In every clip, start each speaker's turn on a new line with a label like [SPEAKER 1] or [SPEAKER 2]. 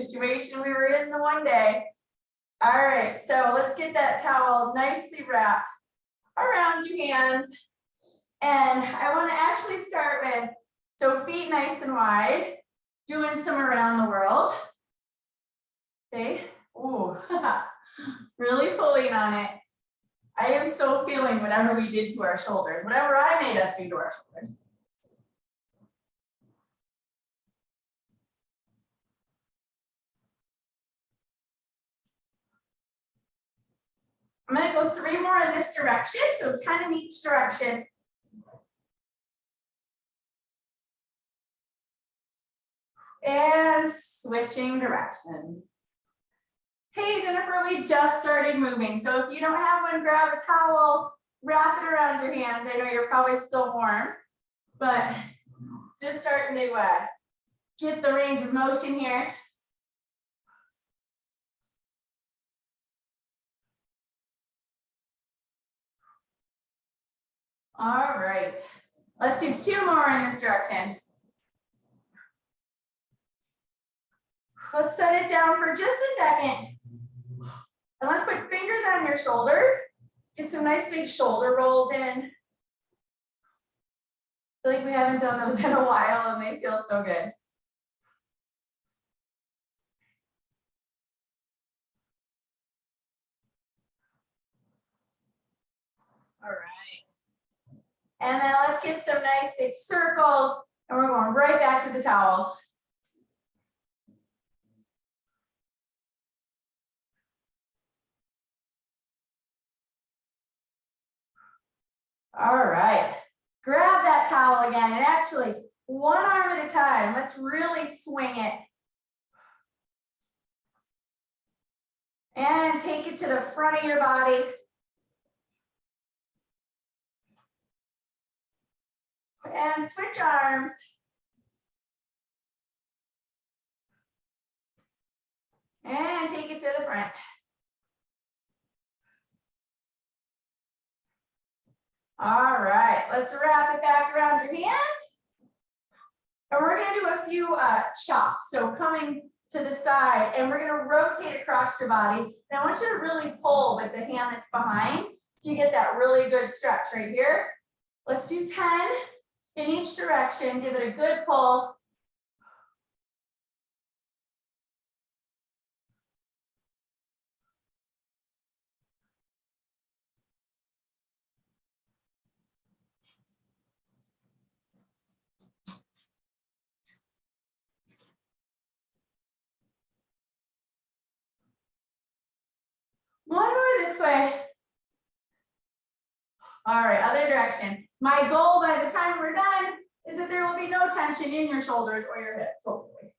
[SPEAKER 1] situation we were in the one day. All right, so let's get that towel nicely wrapped around your hands. And I want to actually start with, so feet nice and wide, doing some around the world. Okay, ooh, really pulling on it. I am so feeling whatever we did to our shoulders, whatever I made us do to our shoulders. I'm going to go 3 more in this direction, so 10 in each direction. And switching directions. Hey, Jennifer, we just started moving. So if you don't have one, grab a towel, wrap it around your hands. I know you're probably still warm, but just starting to get the range of motion here. All right, let's do 2 more in this direction. Let's set it down for just a second. And let's put fingers on your shoulders. Get some nice big shoulder rolls in. I feel like we haven't done those in a while and they feel so good. All right. And then let's get some nice big circles and we're going right back to the towel. All right, grab that towel again and actually 1 arm at a time. Let's really swing it. And take it to the front of your body. And switch arms. And take it to the front. All right, let's wrap it back around your hands. And we're gonna do a few chops. So coming to the side and we're gonna rotate across your body. And I want you to really pull with the hand that's behind so you get that really good stretch right here. Let's do 10 in each direction. Give it a good pull. One more this way. All right, other direction. My goal by the time we're done is that there will be no tension in your shoulders or your hips, hopefully.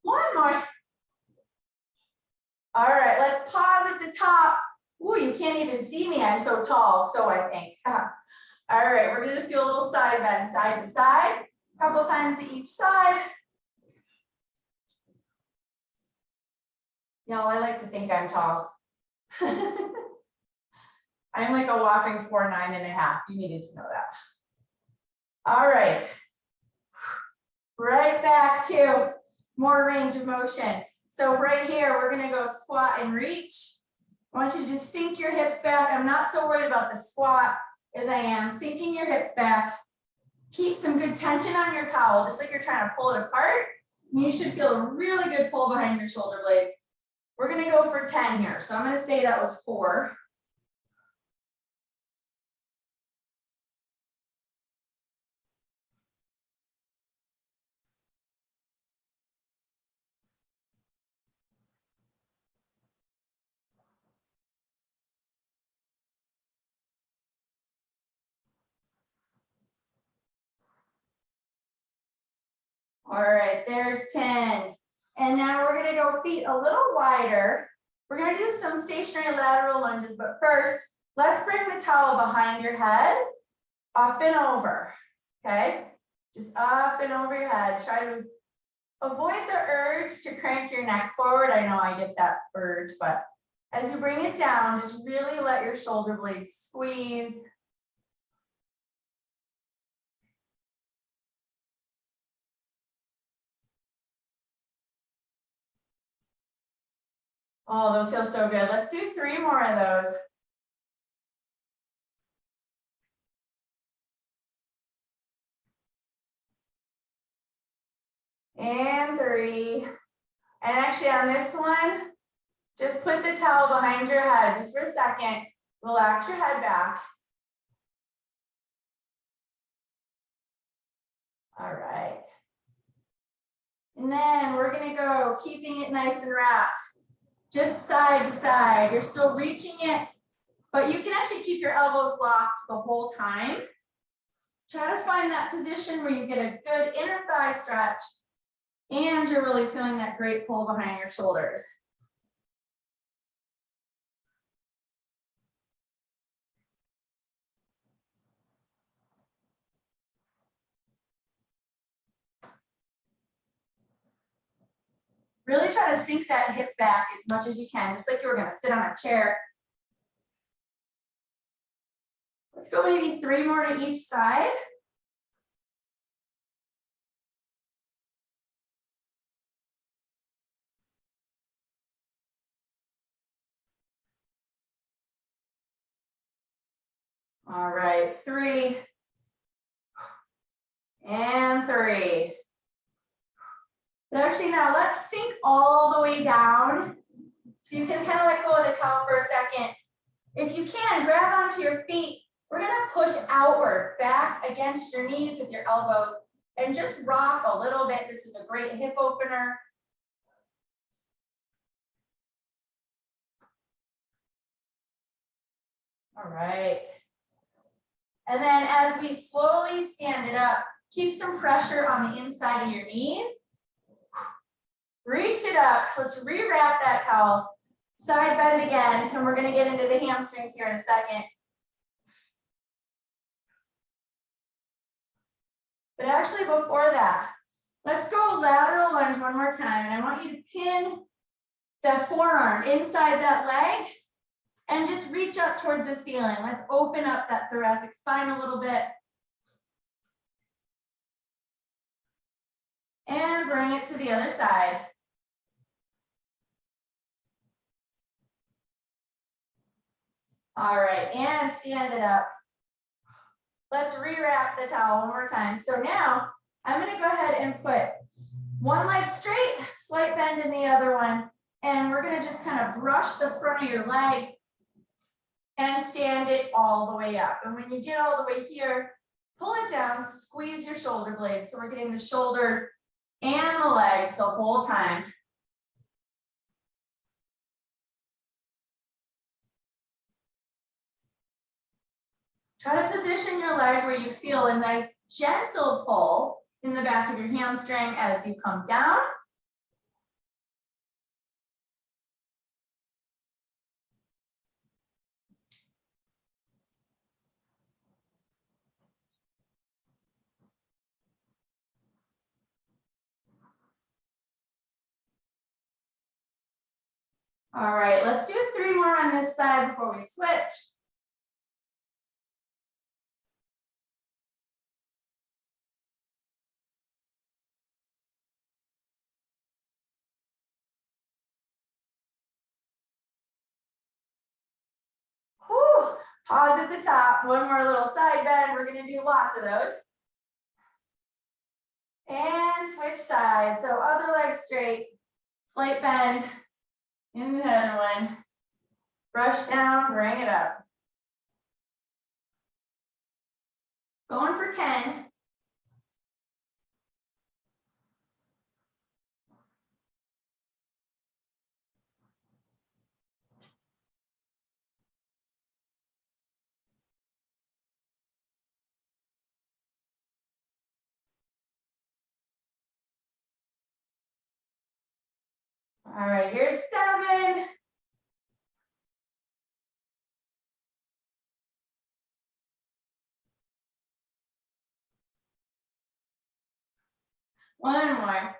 [SPEAKER 1] One more. All right, let's pause at the top. Ooh, you can't even see me. I'm so tall, so I think. All right, we're gonna just do a little side bend, side to side, a couple times to each side. Y'all, I like to think I'm tall. I'm like a whopping 4'9½". You needed to know that. All right. Right back to more range of motion. So right here, we're gonna go squat and reach. I want you to just sink your hips back. I'm not so worried about the squat as I am sinking your hips back. Keep some good tension on your towel, just like you're trying to pull it apart. And you should feel a really good pull behind your shoulder blades. We're gonna go for 10 here. So I'm gonna say that was 4. All right, there's 10. And now we're gonna go feet a little wider. We're gonna do some stationary lateral lunges, but first, let's bring the towel behind your head, up and over, okay? Just up and over your head. Try to avoid the urge to crank your neck forward. I know I get that urge, but as you bring it down, just really let your shoulder blades squeeze. Oh, those feel so good. Let's do 3 more of those. And 3. And actually on this one, just put the towel behind your head just for a second. Relax your head back. All right. And then we're gonna go keeping it nice and wrapped. Just side to side. You're still reaching it, but you can actually keep your elbows locked the whole time. Try to find that position where you get a good inner thigh stretch and you're really feeling that great pull behind your shoulders. Really try to sink that hip back as much as you can, just like you were gonna sit on a chair. Let's go maybe 3 more to each side. All right, 3. And 3. But actually now let's sink all the way down. So you can kind of let go of the towel for a second. If you can, grab onto your feet. We're gonna push outward, back against your knees with your elbows and just rock a little bit. This is a great hip opener. All right. And then as we slowly stand it up, keep some pressure on the inside of your knees. Reach it up. Let's rewrap that towel. Side bend again, and we're gonna get into the hamstrings here in a second. But actually before that, let's go lateral lunge one more time. And I want you to pin that forearm inside that leg and just reach up towards the ceiling. Let's open up that thoracic spine a little bit. And bring it to the other side. All right, and stand it up. Let's rewrap the towel one more time. So now I'm gonna go ahead and put one leg straight, slight bend in the other one. And we're gonna just kind of brush the front of your leg and stand it all the way up. And when you get all the way here, pull it down, squeeze your shoulder blades. So we're getting the shoulders and the legs the whole time. Try to position your leg where you feel a nice gentle pull in the back of your hamstring as you come down. All right, let's do 3 more on this side before we switch. Whew. Pause at the top, one more little side bend. We're gonna do lots of those. And switch sides. So other leg straight, slight bend in the other one. Brush down, bring it up. Going for 10. All right, here's 7. One more.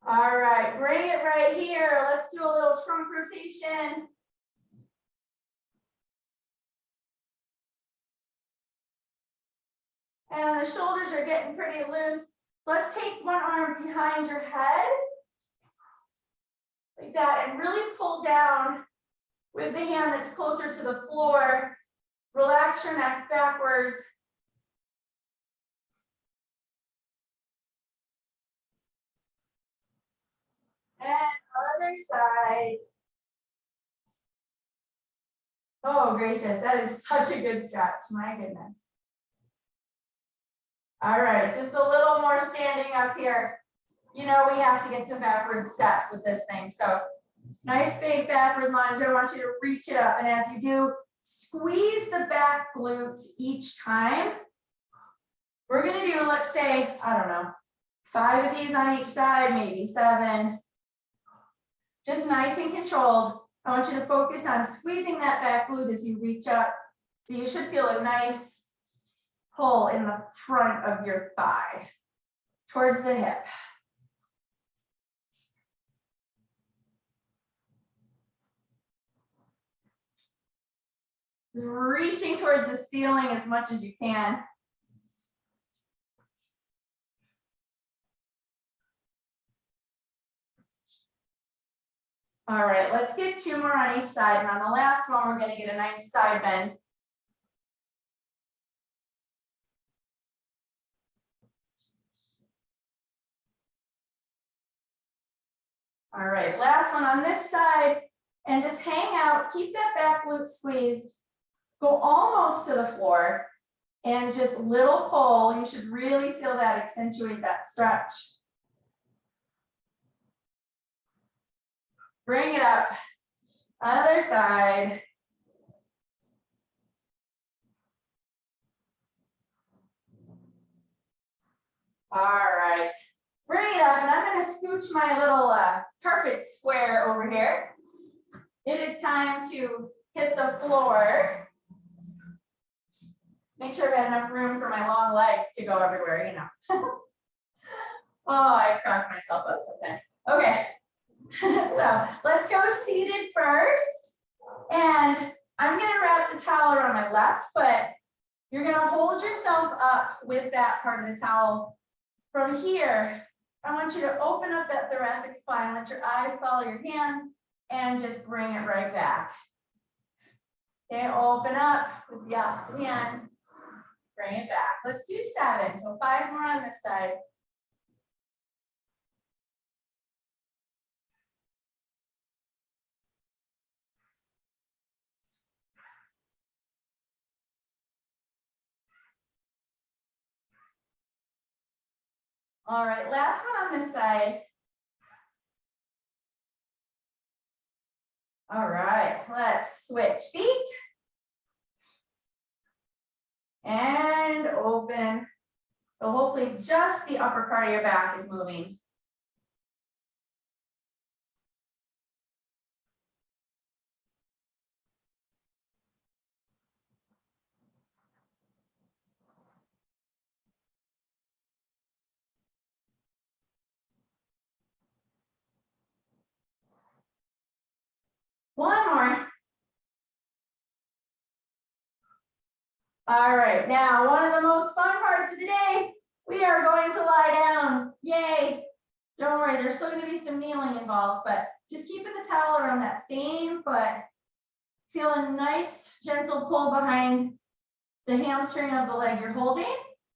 [SPEAKER 1] All right, bring it right here. Let's do a little trunk rotation. And the shoulders are getting pretty loose. Let's take one arm behind your head, like that, and really pull down with the hand that's closer to the floor. Relax your neck backwards. And other side. Oh, gracious, that is such a good stretch, my goodness. All right, just a little more standing up here. You know, we have to get some backward steps with this thing. So nice big backward lunge. I want you to reach it up. And as you do, squeeze the back glute each time. We're gonna do, let's say, I don't know, 5 of these on each side, maybe 7. Just nice and controlled. I want you to focus on squeezing that back glute as you reach up. So you should feel a nice pull in the front of your thigh towards the hip. Reaching towards the ceiling as much as you can. All right, let's get 2 more on each side. And on the last one, we're going to get a nice side bend. All right, last one on this side. And just hang out, keep that back glute squeezed. Go almost to the floor. And just little pull. You should really feel that, accentuate that stretch. Bring it up. Other side. All right. Bring it up, and I'm going to scooch my little carpet square over here. It is time to hit the floor. Make sure I've got enough room for my long legs to go everywhere, you know. Oh, I cracked myself up something. Okay. So let's go seated first. And I'm going to wrap the towel around my left foot. You're going to hold yourself up with that part of the towel. From here, I want you to open up that thoracic spine, let your eyes follow your hands, and just bring it right back. Okay, open up with the opposite hand, bring it back. Let's do 7, so 5 more on this side. All right, last one on this side. All right, let's switch feet. And open. So hopefully just the upper part of your back is moving. One more. All right, now one of the most fun parts of the day, we are going to lie down. Yay. Don't worry, there's still going to be some kneeling involved, but just keeping the towel around that same foot. Feel a nice gentle pull behind the hamstring of the leg you're holding.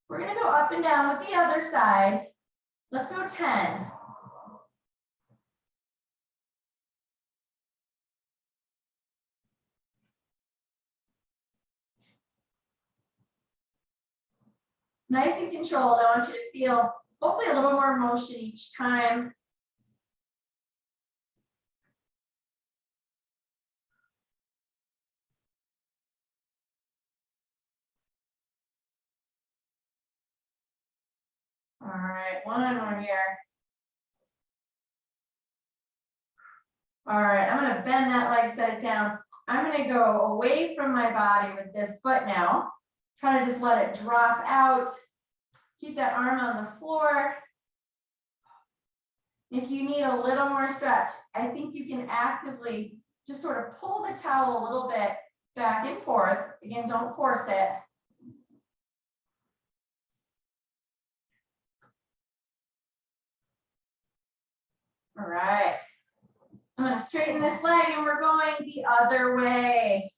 [SPEAKER 1] We're going to go up and down with the other side. Let's go 10. Nice and controlled. I want you to feel hopefully a little more motion each time. All right, one more here. All right, I'm going to bend that leg, set it down. I'm going to go away from my body with this foot now. kind of just let it drop out. Keep that arm on the floor. If you need a little more stretch, I think you can actively just sort of pull the towel a little bit back and forth. Again, don't force it. All right. I'm going to straighten this leg and we're going the other way.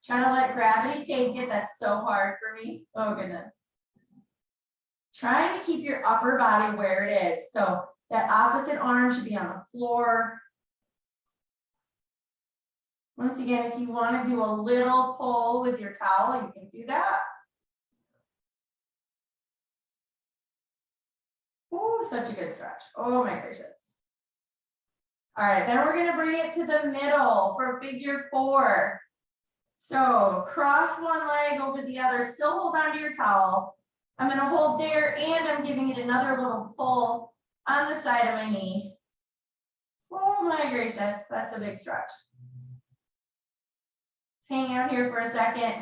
[SPEAKER 1] Trying to let gravity take it. That's so hard for me. Oh, goodness. Trying to keep your upper body where it is. So that opposite arm should be on the floor. Once again, if you want to do a little pull with your towel, you can do that. Oh, such a good stretch. Oh my gracious. All right, then we're going to bring it to the middle for figure 4. So cross one leg over the other, still hold on to your towel. I'm going to hold there and I'm giving it another little pull on the side of my knee. Oh my gracious, that's a big stretch. Hang out here for a second.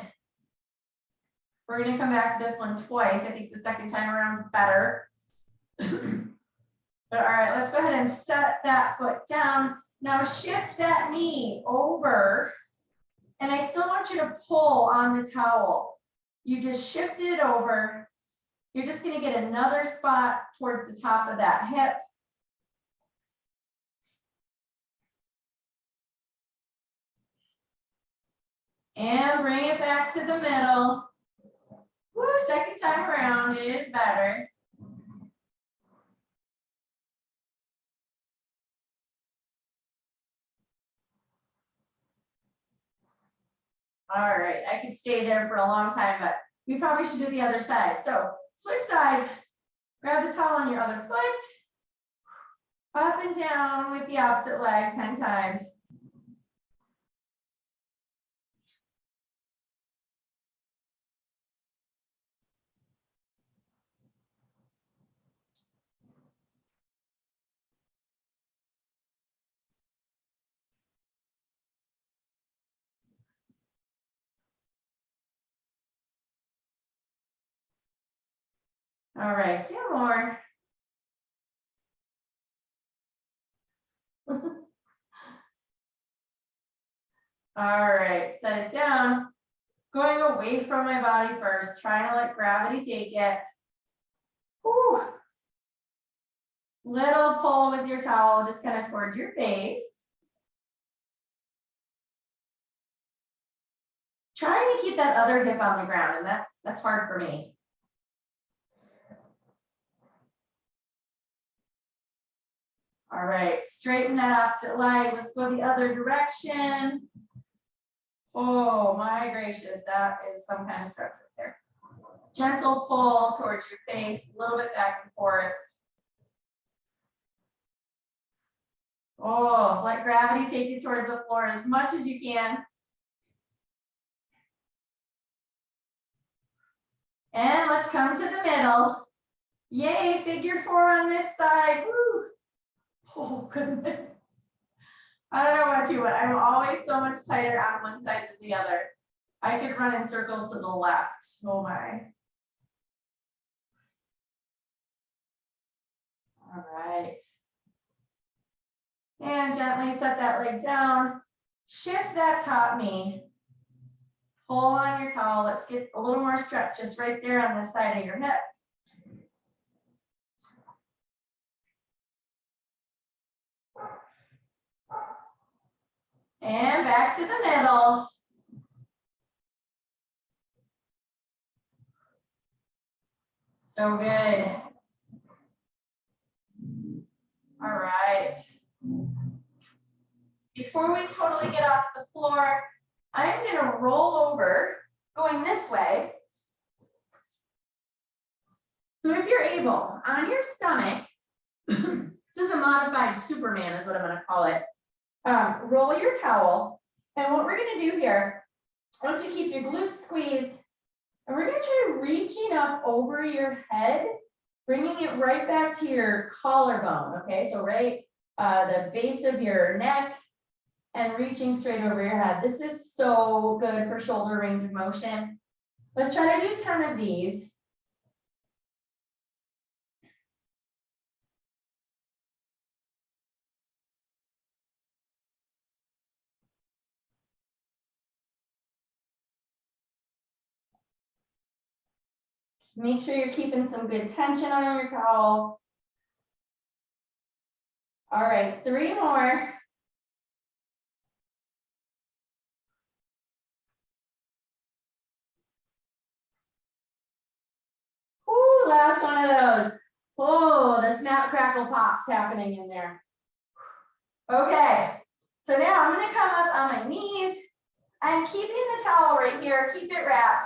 [SPEAKER 1] We're going to come back to this one twice. I think the second time around is better. But all right, let's go ahead and set that foot down. Now shift that knee over. And I still want you to pull on the towel. You just shifted it over. You're just going to get another spot towards the top of that hip. And bring it back to the middle. Woo, second time around is better. All right, I could stay there for a long time, but we probably should do the other side. So switch sides, grab the towel on your other foot, up and down with the opposite leg 10 times. All right, 2 more. All right, set it down. Going away from my body first, trying to let gravity take it. Whew. Little pull with your towel, just kind of towards your face. Trying to keep that other hip on the ground, and that's hard for me. All right, straighten that opposite leg. Let's go the other direction. Oh my gracious, that is some kind of stretch right there. Gentle pull towards your face, a little bit back and forth. Oh, let gravity take you towards the floor as much as you can. And let's come to the middle. Yay, figure 4 on this side. Woo. Oh goodness. I don't know about you, but I'm always so much tighter on one side than the other. I could run in circles to the left. Oh my. All right. And gently set that leg down. Shift that top knee. Pull on your towel. Let's get a little more stretch just right there on the side of your hip. And back to the middle. So good. All right. Before we totally get off the floor, I'm going to roll over going this way. So if you're able, on your stomach, this is a modified Superman is what I'm going to call it. Roll your towel. And what we're going to do here, I want you to keep your glutes squeezed. And we're going to try reaching up over your head, bringing it right back to your collarbone. Okay, so right the base of your neck and reaching straight over your head. This is so good for shoulder range of motion. Let's try to do 10 of these. Make sure you're keeping some good tension on your towel. All right, 3 more. Ooh, last one of those. Oh, the snap, crackle, pops happening in there. Okay, so now I'm gonna come up on my knees. I'm keeping the towel right here, keep it wrapped.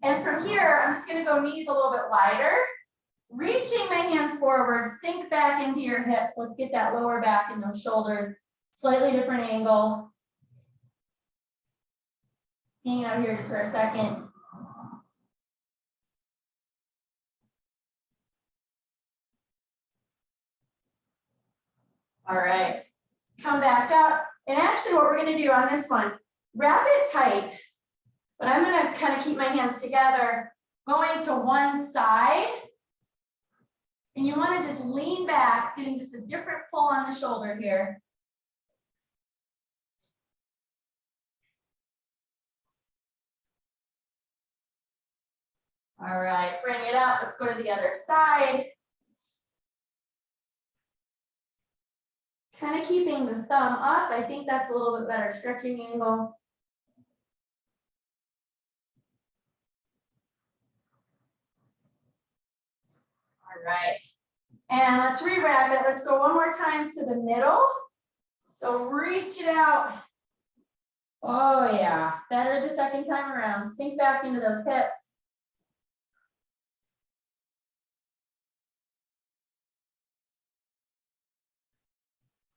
[SPEAKER 1] And from here, I'm just gonna go knees a little bit wider, reaching my hands forward, sink back into your hips. Let's get that lower back and those shoulders, slightly different angle. Hang out here just for a second. All right, come back up. And actually what we're gonna do on this one, wrap it tight, but I'm gonna kind of keep my hands together, going to one side. And you wanna just lean back, getting just a different pull on the shoulder here. All right, bring it up. Let's go to the other side. Kind of keeping the thumb up. I think that's a little bit better stretching angle. All right, and let's rewrap it. Let's go one more time to the middle. So reach it out. Oh yeah, better the second time around. Sink back into those hips.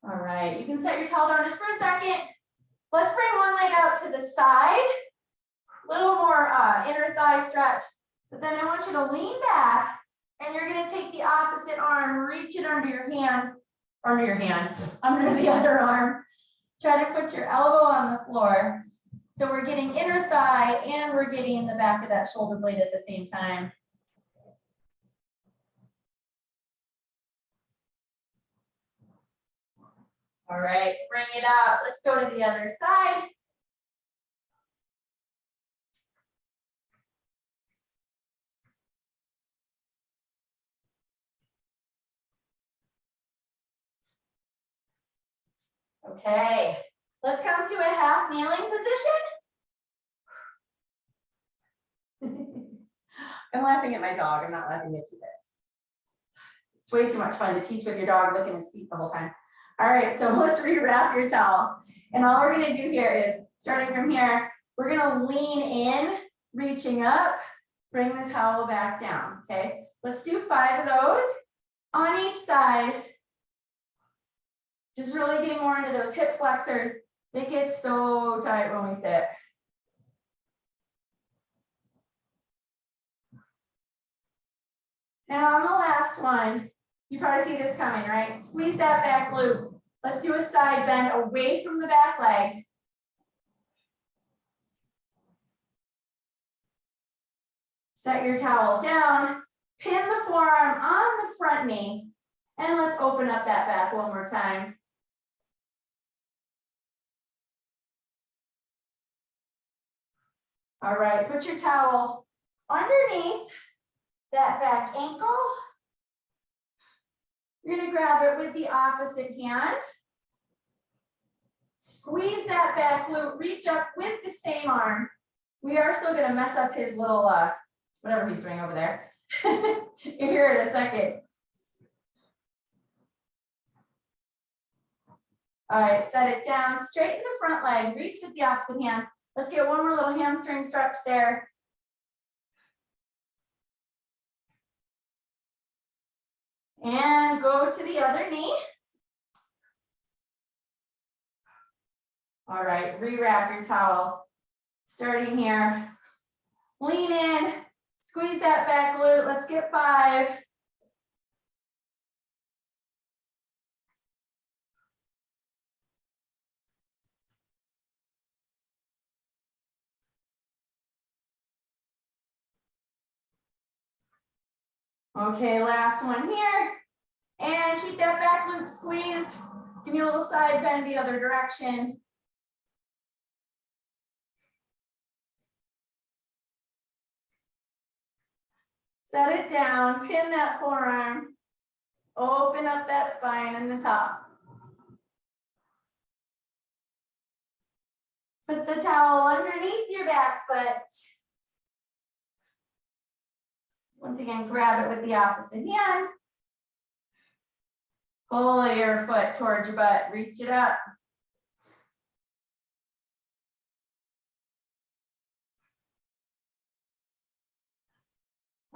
[SPEAKER 1] All right, you can set your towel down just for a second. Let's bring one leg out to the side. A little more inner thigh stretch, but then I want you to lean back and you're gonna take the opposite arm, reach it under your hand, under the other arm. Try to put your elbow on the floor. So we're getting inner thigh and we're getting the back of that shoulder blade at the same time. All right, bring it up. Let's go to the other side. Okay, let's come to a half kneeling position. I'm laughing at my dog. I'm not laughing at you guys. It's way too much fun to teach with your dog licking his feet the whole time. All right, so let's rewrap your towel. And all we're gonna do here is, starting from here, we're gonna lean in, reaching up, bring the towel back down, okay? Let's do 5 of those on each side. Just really getting more into those hip flexors. They get so tight when we sit. Now on the last one, you probably see this coming, right? Squeeze that back glute. Let's do a side bend away from the back leg. Set your towel down, pin the forearm on the front knee, and let's open up that back one more time. All right, put your towel underneath that back ankle. You're gonna grab it with the opposite hand. Squeeze that back glute, reach up with the same arm. We are still gonna mess up his little, whatever he's doing over there. You'll hear it in a second. All right, set it down, straighten the front leg, reach with the opposite hand. Let's get one more little hamstring stretch there. And go to the other knee. All right, rewrap your towel. Starting here, lean in, squeeze that back glute. Let's get 5. Okay, last one here. And keep that back glute squeezed. Give me a little side bend the other direction. Set it down, pin that forearm. Open up that spine in the top. Put the towel underneath your back foot. Once again, grab it with the opposite hand. Pull your foot towards your butt, reach it up.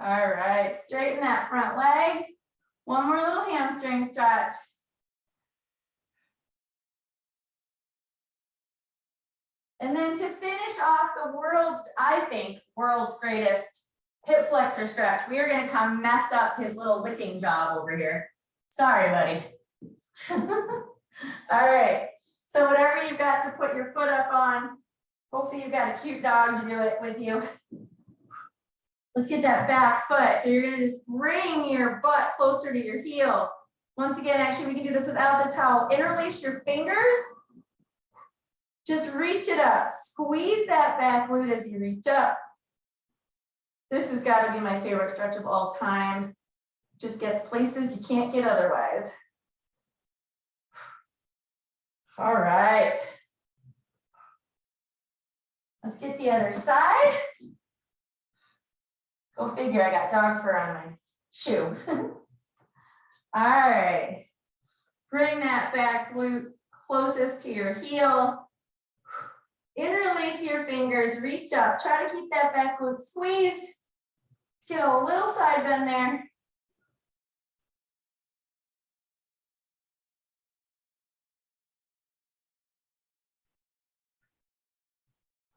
[SPEAKER 1] All right, straighten that front leg. One more little hamstring stretch. And then to finish off the world's, I think, world's greatest hip flexor stretch, we are gonna come mess up his little licking job over here. Sorry, buddy. All right, so whatever you've got to put your foot up on, hopefully you've got a cute dog to do it with you. Let's get that back foot. So you're gonna just bring your butt closer to your heel. Once again, actually we can do this without the towel. Interlace your fingers. Just reach it up. Squeeze that back glute as you reach up. This has got to be my favorite stretch of all time. Just gets places you can't get otherwise. All right. Let's get the other side. Go figure, I got dog fur on my shoe. All right. Bring that back glute closest to your heel. Interlace your fingers, reach up. Try to keep that back glute squeezed. Let's get a little side bend there.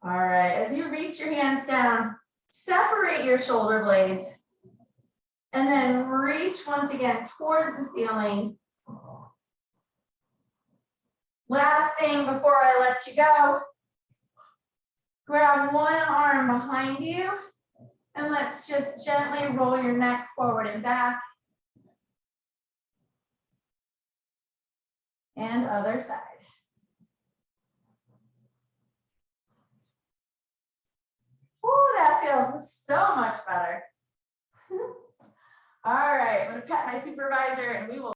[SPEAKER 1] All right, as you reach your hands down, separate your shoulder blades and then reach once again towards the ceiling. Last thing before I let you go, grab one arm behind you and let's just gently roll your neck forward and back. And other side. Oh, that feels so much better. All right, I'm gonna pet my supervisor and we will